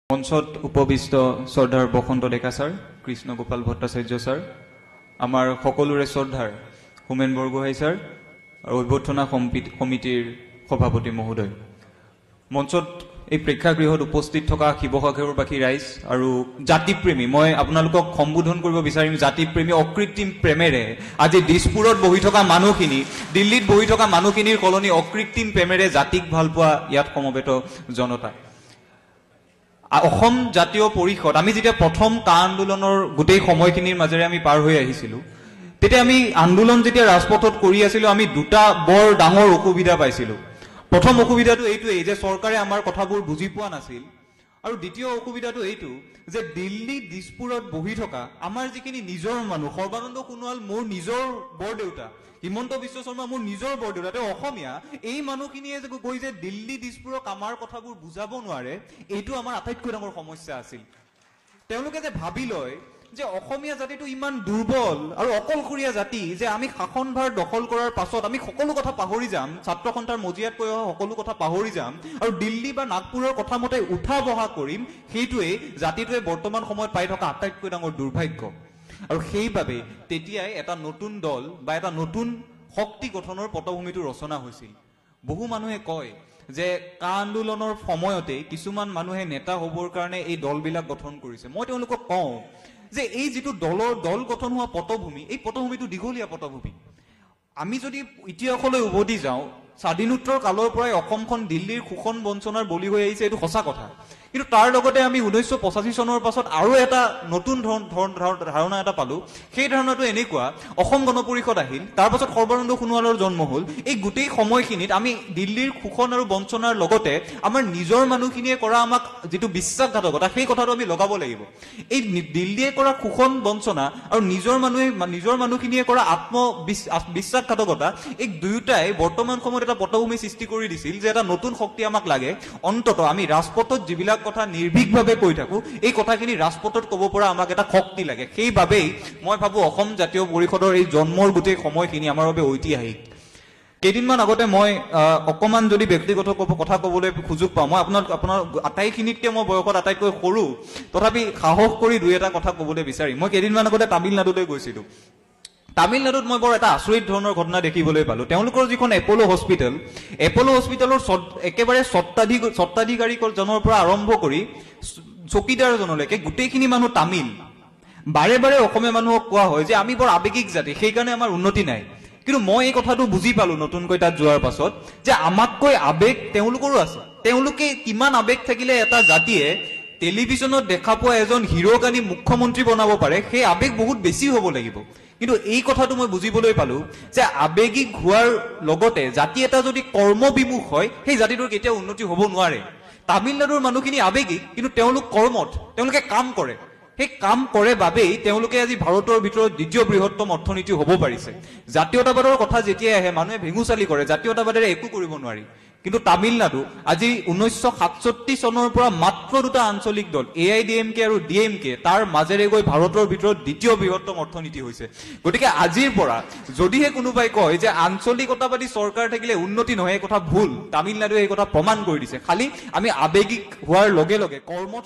মঞ্চত উপবিষ্ট শ্ৰদ্ধাৰ বসন্ত ডেকা ছাৰ, কৃষ্ণ গোপাল ভট্টাচাৰ্য ছাৰ, আমাৰ সকলোৰে শ্ৰদ্ধাৰ হোমেন বৰগোহাঁই ছাৰ আৰু অভ্যৰ্থনা সমিতিৰ সভাপতি মহোদয়, মঞ্চত এই প্ৰেক্ষাগৃহত উপস্থিত থকা শিৱসাগৰবাসী ৰাইজ আৰু জাতিপ্ৰেমী, মই আপোনালোকক সম্বোধন কৰিব বিচাৰিম জাতিপ্ৰেমী অকৃত্ৰিম প্ৰেমেৰে আজি দিছপুৰত বহি থকা মানুহখিনি, দিল্লীত বহি থকা মানুহখিনিৰ কলনি অকৃত্ৰিম প্ৰেমেৰে জাতিক ভাল পোৱা ইয়াত সমবেত জনতা। অসম জাতীয় পৰিষদ আমি যেতিয়া প্ৰথম কা আন্দোলনৰ গোটেই সময়খিনিৰ মাজেৰে আমি পাৰ হৈ আহিছিলোঁ, তেতিয়া আমি আন্দোলন যেতিয়া ৰাজপথত কৰি আছিলোঁ, আমি দুটা বৰ ডাঙৰ অসুবিধা পাইছিলোঁ। প্ৰথম অসুবিধাটো এইটোৱেই যে চৰকাৰে আমাৰ কথাবোৰ বুজি পোৱা নাছিল, আৰু দ্বিতীয় অসুবিধাটো এইটো যে দিল্লী দিছপুৰত বহি থকা আমাৰ যিখিনি নিজৰ মানুহ, সৰ্বানন্দ সোণোৱাল মোৰ নিজৰ বৰদেউতা, হিমন্ত বিশ্ব শৰ্মা মোৰ নিজৰ বৰদেউতা, তেওঁ অসমীয়া, এই মানুহখিনিয়ে যে গৈ যে দিল্লী দিছপুৰক আমাৰ কথাবোৰ বুজাব নোৱাৰে, এইটো আমাৰ আটাইতকৈ ডাঙৰ সমস্যা আছিল। তেওঁলোকে যে ভাবি লয় যে অসমীয়া জাতিটো ইমান দুৰ্বল আৰু অকলশৰীয়া জাতি যে আমি শাসনভাৰ দখল কৰাৰ পাছত আমি সকলো কথা পাহৰি যাম, ছাত্ৰ সন্থাৰ মজিয়াত কৈ অহা সকলো কথা পাহৰি যাম আৰু দিল্লী বা নাগপুৰৰ কথা মতে উঠা বহা কৰিম, সেইটোৱেই জাতিটোৱে বৰ্তমান সময়ত পাই থকা আটাইতকৈ ডাঙৰ দুৰ্ভাগ্য। আৰু সেইবাবে তেতিয়াই এটা নতুন দল বা এটা নতুন শক্তি গঠনৰ পটভূমিটো ৰচনা হৈছিল। বহু মানুহে কয় যে কা আন্দোলনৰ সময়তে কিছুমান মানুহে নেতা হ'বৰ কাৰণে এই দলবিলাক গঠন কৰিছে। মই তেওঁলোকক কওঁ যে এই যিটো দল গঠন হোৱা পটভূমি, এই পটভূমিটো দীঘলীয়া পটভূমি। আমি যদি ইতিহাসলৈ উভতি যাওঁ, স্বাধীনোত্তৰ কালৰ পৰাই অসমখন দিল্লীৰ শোষণ বঞ্চনাৰ বলি হৈ আহিছে, এইটো সঁচা কথা। কিন্তু তাৰ লগতে আমি 1985 চনৰ পাছত আৰু এটা নতুন ধাৰণা এটা পালোঁ। সেই ধাৰণাটো এনেকুৱা, অসম গণ পৰিষদ আহিল, তাৰ পাছত সৰ্বানন্দ সোণোৱালৰ জন্ম হ'ল। এই গোটেই সময়খিনিত আমি দিল্লীৰ শোষণ আৰু বঞ্চনাৰ লগতে আমাৰ নিজৰ মানুহখিনিয়ে কৰা আমাক যিটো বিশ্বাসঘাতকতা, সেই কথাটো আমি লগাব লাগিব। এই দিল্লীয়ে কৰা শোষণ বঞ্চনা আৰু নিজৰ মানুহখিনিয়ে কৰা বিশ্বাসঘাতকতা, এই দুয়োটাই বৰ্তমান সময়ত এটা পটভূমি সৃষ্টি কৰি দিছিল যে এটা নতুন শক্তি আমাক লাগে। অন্ততঃ আমি ৰাজপথত যিবিলাক কথা নিৰ্ভীকভাৱে কৈ থাকো, এই কথাখিনি ৰাজপথত ক'ব পৰা আমাক এটা শক্তি লাগে। সেইবাবেই মই ভাবোঁ অসম জাতীয় পৰিষদৰ এই জন্মৰ গোটেই সময়খিনি আমাৰ বাবে ঐতিহাসিক। কেইদিনমান আগতে মই অকণমান যদি ব্যক্তিগত কথা ক'বলৈ সুযোগ পাওঁ, মই আপোনাৰ আটাইখিনিতকৈ মই বয়সত আটাইতকৈ সৰু, তথাপি সাহস কৰি দুই এটা কথা ক'বলৈ বিচাৰিম। মই কেইদিনমান আগতে তামিলনাডুলৈ গৈছিলোঁ। তামিলনাডুত মই বৰ এটা আচৰিত ধৰণৰ ঘটনা দেখিবলৈ পালোঁ। তেওঁলোকৰ যিখন এপ'ল' হস্পিটেলৰ একেবাৰে স্বত্বাধিকাৰীজনৰ পৰা আৰম্ভ কৰি চকীদাৰজনলৈকে গোটেইখিনি মানুহ তামিল। বাৰে বাৰে অসমীয়া মানুহক কোৱা হয় যে আমি বৰ আৱেগিক জাতি, সেইকাৰণে আমাৰ উন্নতি নাই। কিন্তু মই এই কথাটো বুজি পালোঁ নতুনকৈ তাত যোৱাৰ পাছত যে আমাতকৈ আৱেগ তেওঁলোকৰো আছে। তেওঁলোকে কিমান আৱেগ থাকিলে এটা জাতিয়ে টেলিভিশ্যনত দেখা পোৱা এজন হিৰ'ক আনি মুখ্যমন্ত্ৰী বনাব পাৰে, সেই আৱেগ বহুত বেছি হ'ব লাগিব। কিন্তু এই কথাটো মই বুজিবলৈ পালোঁ যে আৱেগিক হোৱাৰ লগতে জাতি এটা যদি কৰ্মবিমুখ হয়, সেই জাতিটোৰ কেতিয়াও উন্নতি হ'ব নোৱাৰে। তামিলনাডুৰ মানুহখিনি আৱেগিক, কিন্তু তেওঁলোক কৰ্মঠ, তেওঁলোকে কাম কৰে। সেই কাম কৰে বাবেই তেওঁলোকে আজি ভাৰতৰ ভিতৰত দ্বিতীয় বৃহত্তম অৰ্থনীতি হ'ব পাৰিছে। জাতীয়তাবাদৰ কথা যেতিয়াই আহে মানুহে ভেঙুচালি কৰে, জাতীয়তাবাদেৰে একো কৰিব নোৱাৰি। কিন্তু তামিলনাডু আজি 1967 চনৰ পৰা মাত্ৰ দুটা আঞ্চলিক দল AIDMK আৰু DMK তাৰ মাজেৰে গৈ ভাৰতৰ ভিতৰত দ্বিতীয় বৃহত্তম অৰ্থনীতি হৈছে। গতিকে আজিৰ পৰা যদিহে কোনোবাই কয় যে আঞ্চলিকতাবাদী চৰকাৰ থাকিলে উন্নতি নহয়, এই কথা ভুল। তামিলনাডুৱে এই কথা প্ৰমাণ কৰি দিছে। খালি আমি আৱেগিক হোৱাৰ লগে লগে কৰ্মঠ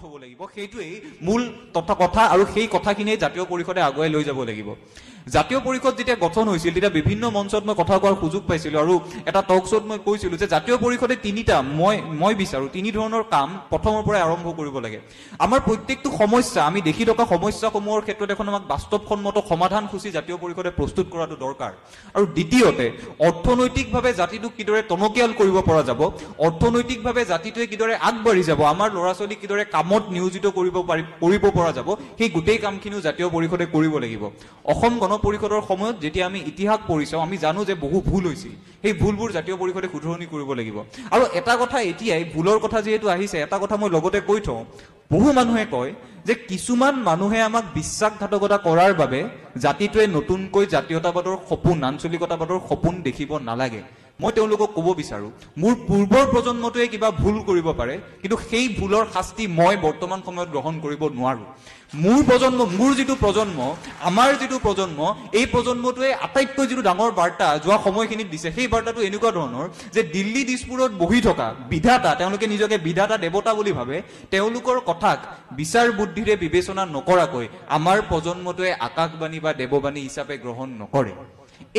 হ'ব লাগিব, সেইটোৱেই মূল কথা। আৰু সেই কথাখিনিয়ে জাতীয় পৰিষদে আগুৱাই লৈ যাব লাগিব। জাতীয় পৰিষদ যেতিয়া গঠন হৈছিল তেতিয়া বিভিন্ন মঞ্চত মই কথা কোৱাৰ সুযোগ পাইছিলোঁ, আৰু এটা টক শ্ব'ত মই কৈছিলোঁ যে জাতীয় পৰিষদে মই বিচাৰোঁ তিনি ধৰণৰ কাম প্ৰথমৰ পৰাই আৰম্ভ কৰিব লাগে। আমাৰ প্ৰত্যেকটো সমস্যা, আমি দেখি থকা সমস্যাসমূহৰ ক্ষেত্ৰত এখন আমাক বাস্তৱসন্মত সমাধান সূচী জাতীয় পৰিষদে প্ৰস্তুত কৰাটো দৰকাৰ। আৰু দ্বিতীয়তে অৰ্থনৈতিকভাৱে জাতিটোক কিদৰে টনকিয়াল কৰিব পৰা যাব, অৰ্থনৈতিকভাৱে জাতিটোৱে কিদৰে আগবাঢ়ি যাব, আমাৰ ল'ৰা ছোৱালীক কিদৰে কামত নিয়োজিত কৰিব পৰা যাব, সেই গোটেই কামখিনিও জাতীয় পৰিষদে কৰিব লাগিব। অসম গণ পৰিষদৰ সময়ত যেতিয়া আমি ইতিহাস পঢ়ি চাওঁ, আমি জানো যে বহু ভুল হৈছিল। সেই ভুলবোৰ জাতীয় পৰিষদে শুধৰণি কৰিব লাগিব। আৰু এটা কথা এতিয়াই ভুলৰ কথা যিহেতু আহিছে, এটা কথা মই লগতে কৈ থওঁ, বহু মানুহে কয় যে কিছুমান মানুহে আমাক বিশ্বাসঘাতকতা কৰাৰ বাবে জাতিটোৱে নতুনকৈ জাতীয়তাবাদৰ সপোন, আঞ্চলিকতাবাদৰ সপোন দেখিব নালাগে। মই তেওঁলোকক ক'ব বিচাৰো মোৰ পূৰ্বৰ প্ৰজন্মটোৱে কিবা ভুল কৰিব পাৰে কিন্তু সেই ভুলৰ শাস্তি মই বৰ্তমান সময়ত গ্ৰহণ কৰিব নোৱাৰো মোৰ প্ৰজন্ম মোৰ যিটো প্ৰজন্ম আমাৰ যিটো প্ৰজন্ম এই প্ৰজন্মটোৱে আটাইতকৈ যিটো ডাঙৰ বাৰ্তা যোৱা সময়খিনিত দিছে সেই বাৰ্তাটো এনেকুৱা ধৰণৰ যে দিল্লী দিছপুৰত বহি থকা বিধাতা তেওঁলোকে নিজকে বিধাতা দেৱতা বুলি ভাবে তেওঁলোকৰ কথাক বিচাৰ বুদ্ধিৰে বিবেচনা নকৰাকৈ আমাৰ প্ৰজন্মটোৱে আকাশবাণী বা দেৱবাণী হিচাপে গ্ৰহণ নকৰে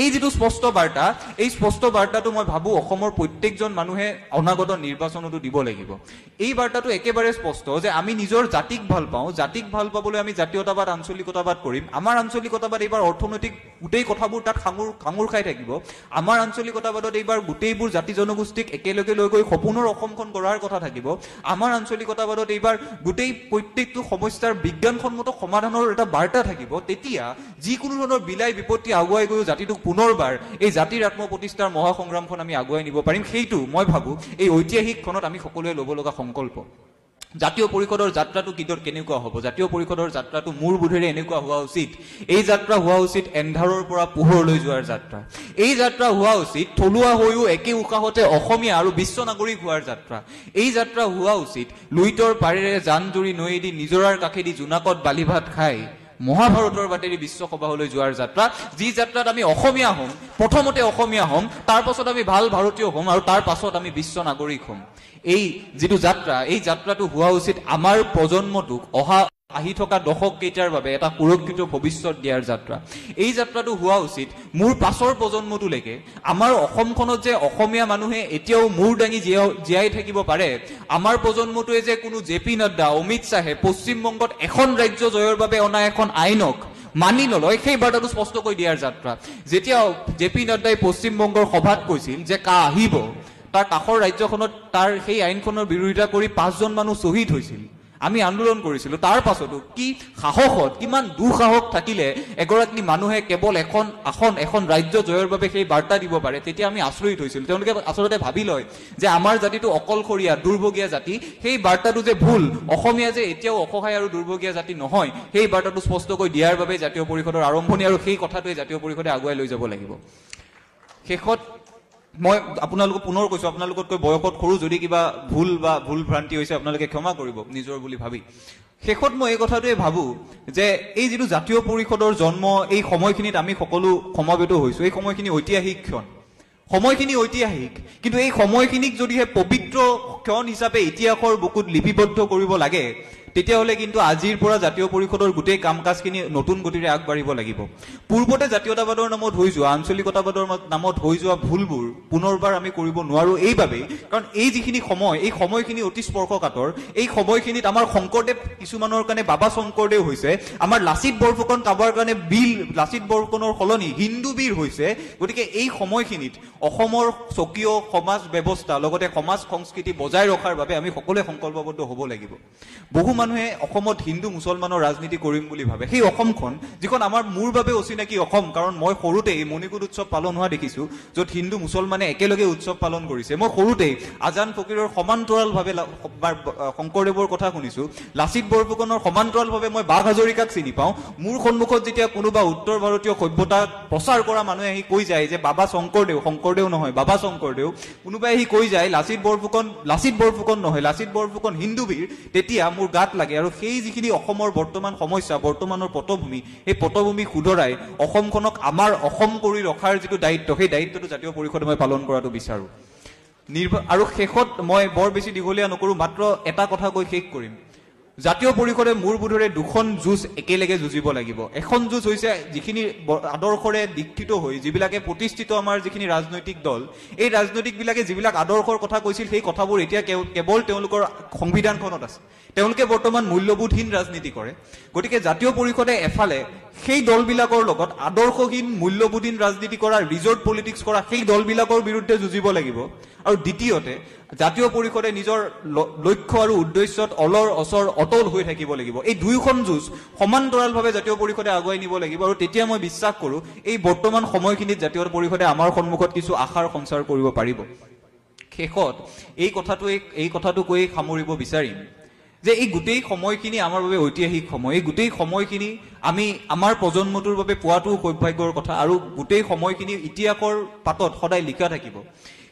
এই যেটো স্পষ্ট বাৰ্তা এই স্পষ্ট বাৰ্তাটো মই ভাবো অসমৰ প্ৰত্যেকজন মানুহে অনাগত নিৰ্বাচনতো দিব লাগিব এই বাৰ্তাটো একেবাৰে স্পষ্ট যে আমি নিজৰ জাতিক ভাল পাওঁ জাতিক ভাল পাবলৈ আমি জাতীয়তাবাদ আঞ্চলিকতাবাদ কৰিম আমাৰ আঞ্চলিকতাবাদ এইবাৰ অৰ্থনৈতিক গোটেই কথাবোৰ তাত খাঙুৰ খাই থাকিব আমাৰ আঞ্চলিকতাবাদত এইবাৰ গোটেইবোৰ জাতি জনগোষ্ঠীক একেলগে লৈ গৈ সপোনৰ অসমখন গঢ়াৰ কথা থাকিব আমাৰ আঞ্চলিকতাবাদত এইবাৰ গোটেই প্ৰত্যেকটো সমস্যাৰ বিজ্ঞানসন্মত সমাধানৰ এটা বাৰ্তা থাকিব তেতিয়া যিকোনো ধৰণৰ বিলাই বিপত্তি আগুৱাই গৈ জাতিটোক পুনৰবাৰ এই জাতিৰ আত্মপ্ৰতিষ্ঠাৰ মহাসংগ্ৰামখন আমি আগুৱাই নিব পাৰিম সেইটো মই ভাবো এই ঐতিহাসিক ক্ষণত আমি সকলোৱে ল'ব লগা সংকল্প জাতীয় পৰিষদৰ যাত্ৰাটো কেনেকুৱা হ'ব জাতীয় পৰিষদৰ যাত্ৰাটো মূৰ বুধেৰে এনেকুৱা হোৱা উচিত এই যাত্ৰা হোৱা উচিত এন্ধাৰৰ পৰা পোহৰলৈ যোৱাৰ যাত্ৰা এই যাত্ৰা হোৱা উচিত থলুৱা হৈও একে উশাহতে অসমীয়া আৰু বিশ্ব নাগৰিক হোৱাৰ যাত্ৰা এই যাত্ৰা হোৱা উচিত লুইতৰ পাৰেৰে জান জুৰি নৈয়েদি নিজৰাৰ কাষেদি জোনাকত বালি ভাত খাই মহাভাৰতৰ বাটেৰি বিশ্বসভালৈ যোৱাৰ যাত্ৰা যি যাত্ৰাত আমি অসমীয়া হ'ম প্ৰথমতে অসমীয়া হ'ম তাৰ পাছত আমি ভাল ভাৰতীয় হ'ম আৰু তাৰ পাছত আমি বিশ্ব নাগৰিক হ'ম এই যেটো যাত্ৰা এই যাত্ৰাটো হোৱা উচিত আমাৰ প্ৰজন্মটোক অহা আহি থকা দশক কেইটাৰ বাবে এটা সুৰক্ষিত ভৱিষ্যত দিয়াৰ যাত্ৰা এই যাত্ৰাটো হোৱা উচিত মোৰ পাছৰ প্ৰজন্মটোলৈকে আমাৰ অসমখনত যে অসমীয়া মানুহে এতিয়াও মূৰ দাঙি জীয়াই থাকিব পাৰে আমাৰ প্ৰজন্মটোৱে যে কোনো জেপি নাড্ডা অমিত শ্বাহে পশ্চিমবংগত এখন ৰাজ্য জয়ৰ বাবে অনা এখন আইনক মানি নলয় সেই বাৰ্তাটো স্পষ্টকৈ দিয়াৰ যাত্ৰা যেতিয়া জেপি নাড্ডাই পশ্চিমবংগৰ সভাত কৈছিল যে কা আহিব তাৰ কাষৰ ৰাজ্যখনত তাৰ সেই আইনখনৰ বিৰোধিতা কৰি 5 জন মানুহ শ্বহীদ হৈছিল আমি আন্দোলন কৰিছিলো তাৰ পাছতো কি সাহসত কিমান দুঃসাহস থাকিলে এগৰাকী মানুহে কেৱল এখন ৰাজ্য জয়ৰ বাবে সেই বাৰ্তা দিব পাৰে তেতিয়া আমি আশ্চৰ্যিত হৈছিলো তেওঁলোকে আচলতে ভাবি লয় যে আমাৰ জাতিটো অকলশৰীয়া দুৰ্ভগীয়া জাতি সেই বাৰ্তাটো যে ভুল অসমীয়া যে এতিয়াও অসহায় আৰু দুৰ্ভগীয়া জাতি নহয় সেই বাৰ্তাটো স্পষ্টকৈ দিয়াৰ বাবে জাতীয় পৰিষদৰ আৰম্ভণি আৰু সেই কথাটোৱে জাতীয় পৰিষদে আগুৱাই লৈ যাব লাগিব শেষত মই আপোনালোকক পুনৰ কৈছো আপোনালোকতকৈ বয়সত সৰু যদি কিবা ভুল ভ্ৰান্তি হৈছে আপোনালোকে ক্ষমা কৰিব নিজৰ বুলি ভাবি শেষত মই এই কথাটোৱে ভাবো যে এই যেটো জাতীয় পৰিষদৰ জন্ম এই সময়খিনিত আমি সকলো সমবেত হৈছো এই সময়খিনি ঐতিহাসিক ক্ষণ সময়খিনি ঐতিহাসিক কিন্তু এই সময়খিনিক যদিহে পবিত্ৰ ক্ষণ হিচাপে ইতিহাসৰ বুকুত লিপিবদ্ধ কৰিব লাগে তেতিয়াহলে কিন্তু আজিৰ পৰা জাতীয় পৰিষদৰ গোটেই কামকাজখিনি নতুন গতিৰে আগবাঢ়িব লাগিব পূৰ্বতে জাতীয়তাবাদৰ নামত হৈ যোৱা আঞ্চলিকতাবাদৰ নামত হৈ যোৱা ভুলবোৰ পুনৰবাৰ আমি কৰিব নোৱাৰো এইবাবে কাৰণ এই যিখিনি সময় এই সময়খিনি অতি স্পৰ্শকাতৰ এই সময়খিনিত আমাৰ শংকৰদেৱ কিছুমানৰ কাৰণে বাবা শংকৰদেৱ হৈছে আমাৰ লাচিত বৰফুকন কাবাৰ কাৰণে লাচিত বৰফুকনৰ সলনি হিন্দু বীৰ হৈছে গতিকে এই সময়খিনিত অসমৰ স্বকীয় সমাজ ব্যৱস্থা লগতে সমাজ সংস্কৃতি বজাই ৰখাৰ বাবে আমি সকলোৱে সংকল্পবদ্ধ হ'ব লাগিব বহু মানুহে অসমত হিন্দু মুছলমানৰ ৰাজনীতি কৰিম বুলি ভাবে সেই অসমখন যিখন আমাৰ মূৰ বাবে অচিনাকি অসম কাৰণ মই সৰুতে মণিকুট উৎসৱ পালন হোৱা দেখিছো য'ত হিন্দু মুছলমানে একেলগে উৎসৱ পালন কৰিছে মই সৰুতে আজান ফকীৰৰ সমান্তৰালভাৱে শংকৰদেৱৰ কথা শুনিছো লাচিত বৰফুকনৰ সমান্তৰালভাৱে মই বাঘ হাজৰিকাক চিনি পাওঁ মোৰ সন্মুখত যেতিয়া কোনোবা উত্তৰ ভাৰতীয় সভ্যতা প্ৰচাৰ কৰা মানুহে আহি কৈ যায় যে বাবা শংকৰদেৱ নহয় বাবা শংকৰদেৱ কোনোবাই আহি কৈ যায় লাচিত বৰফুকন নহয় লাচিত বৰফুকন হিন্দু বীৰ তেতিয়া মোৰ গাত লাগে আৰু সেই যিখিনি অসমৰ বৰ্তমান সমস্যা বৰ্তমানৰ পটভূমি এই পটভূমি শুধৰাই অসমখনক আমাৰ অসম কৰি ৰখাৰ যিটো দায়িত্ব সেই দায়িত্বটো জাতীয় পৰিষদে মই পালন কৰাটো বিচাৰো আৰু শেষত মই বৰ বেছি দীঘলীয়া নকৰো মাত্ৰ এটা কথা কৈ শেষ কৰিম জাতীয় পৰিষদে মূৰ বুধৰে দুখন যুঁজ একেলগে যুঁজিব লাগিব এখন যুঁজ হৈছে যিখিনি আদৰ্শৰে দীক্ষিত হৈ যিবিলাকে প্ৰতিষ্ঠিত আমাৰ যিখিনি ৰাজনৈতিক দল এই ৰাজনৈতিক বিলাকে যিবিলাক আদৰ্শৰ কথা কৈছিল সেই কথাবোৰ এতিয়া কেৱল তেওঁলোকৰ সংবিধানখনত আছে তেওঁলোকে বৰ্তমান মূল্যবোধহীন ৰাজনীতি কৰে গতিকে জাতীয় পৰিষদে এফালে সেই দলবিলাকৰ লগত আদৰ্শহীন মূল্যবোধহীন ৰাজনীতি কৰা ৰিজৰ্ট পলিটিক্স কৰা সেই দলবিলাকৰ বিৰুদ্ধে যুঁজিব লাগিব আৰু দ্বিতীয়তে জাতীয় পৰিষদে নিজৰ লক্ষ্য আৰু উদ্দেশ্যত অলৰ অচৰ অটল হৈ থাকিব লাগিব এই দুইখন যুঁজ সমান্তৰালভাৱে জাতীয় পৰিষদে আগুৱাই নিব লাগিব আৰু তেতিয়া মই বিশ্বাস কৰো এই বৰ্তমান সময়খিনিত জাতীয় পৰিষদে আমাৰ সন্মুখত কিছু আশাৰ সঞ্চাৰ কৰিব পাৰিব শেষত এই কথাটো কৈ সামৰিব বিচাৰিম যে এই গোটেই সময়খিনি আমাৰ বাবে ঐতিহাসিক সময়। এই গোটেই সময়খিনি আমি আমাৰ প্ৰজন্মটোৰ বাবে পোৱাটো সৌভাগ্যৰ কথা, আৰু গোটেই সময়খিনি ইতিহাসৰ পাতত সদায় লিখা থাকিব।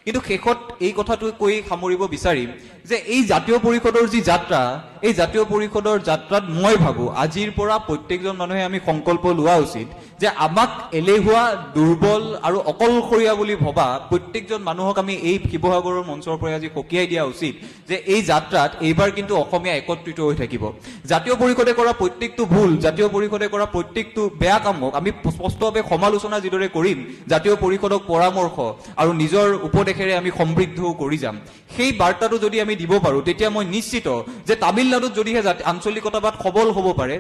কিন্তু শেষত এই কথাটো কৈ সামৰিব বিচাৰিম যে এই জাতীয় পৰিষদৰ যি যাত্ৰা, এই জাতীয় পৰিষদৰ যাত্ৰাত মই ভাবো আজিৰ পৰা প্ৰত্যেকজন মানুহে আমি সংকল্প লোৱা উচিত যে আমাক এলেহুৱা, দুৰ্বল আৰু অকলশৰীয়া বুলি ভবা প্ৰত্যেকজন মানুহক আমি এই শিৱসাগৰৰ মঞ্চৰ পৰা আজি সকীয়াই দিয়া উচিত যে এই যাত্ৰাত এইবাৰ কিন্তু অসমীয়া একত্ৰিত হৈ থাকিব। জাতীয় পৰিষদে কৰা প্ৰত্যেকটো ভুল, জাতীয় পৰিষদে কৰা প্ৰত্যেকটো বেয়া কামক আমি স্পষ্টভাৱে সমালোচনা যিদৰে কৰিম, জাতীয় পৰিষদক পৰামৰ্শ আৰু নিজৰ উপদেশেৰে আমি সমৃদ্ধও কৰি যাম। সেই বাৰ্তাটো যদি আমি দিব পাৰো তেতিয়া মই নিশ্চিত যে তামিলনাডুত যদিহে আঞ্চলিকতাবাদ সবল হ'ব পাৰে,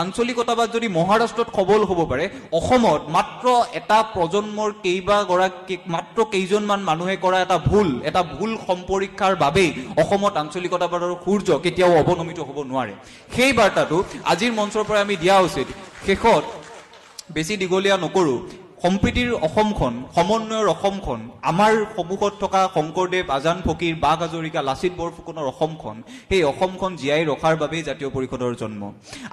আঞ্চলিকতাবাদ যদি মহাৰাষ্ট্ৰত সবল হ'ব পাৰে, অসমত মাত্ৰ এটা প্ৰজন্মৰ মাত্ৰ কেইজনমান মানুহে কৰা এটা ভুল সম্পৰীক্ষাৰ বাবেই অসমত আঞ্চলিকতাবাদৰ সূৰ্য কেতিয়াও অৱনমিত হ'ব নোৱাৰে। সেই বাৰ্তাটো আজিৰ মঞ্চৰ পৰা আমি দিয়া উচিত। শেষত বেছি দীঘলীয়া নকৰো, সম্প্ৰীতিৰ অসমখন, সমন্বয়ৰ অসমখন, আমাৰ সন্মুখত থকা শংকৰদেৱ, আজান ফকীৰ, বাঘ হাজৰিকা, লাচিত বৰফুকনৰ অসমখন, সেই অসমখন জীয়াই ৰখাৰ বাবেই জাতীয় পৰিষদৰ জন্ম।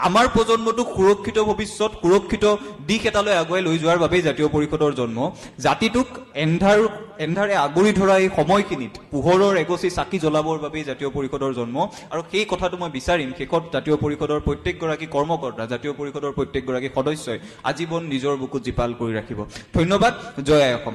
আমাৰ প্ৰজন্মটোক সুৰক্ষিত ভৱিষ্যত, সুৰক্ষিত দিশ এটালৈ আগুৱাই লৈ যোৱাৰ বাবেই জাতীয় পৰিষদৰ জন্ম। জাতিটোক এন্ধাৰে আগুৰি ধৰা এই সময়খিনিত পোহৰৰ এগছি চাকি জ্বলাবৰ বাবেই জাতীয় পৰিষদৰ জন্ম। আৰু সেই কথাটো মই বিচাৰিম শেষত জাতীয় পৰিষদৰ প্ৰত্যেকগৰাকী কৰ্মকৰ্তা, জাতীয় পৰিষদৰ প্ৰত্যেকগৰাকী সদস্যই আজীৱন নিজৰ বুকুত জীপাল কৰি ৰাখিব। ধন্যবাদ। জয় আই অসম।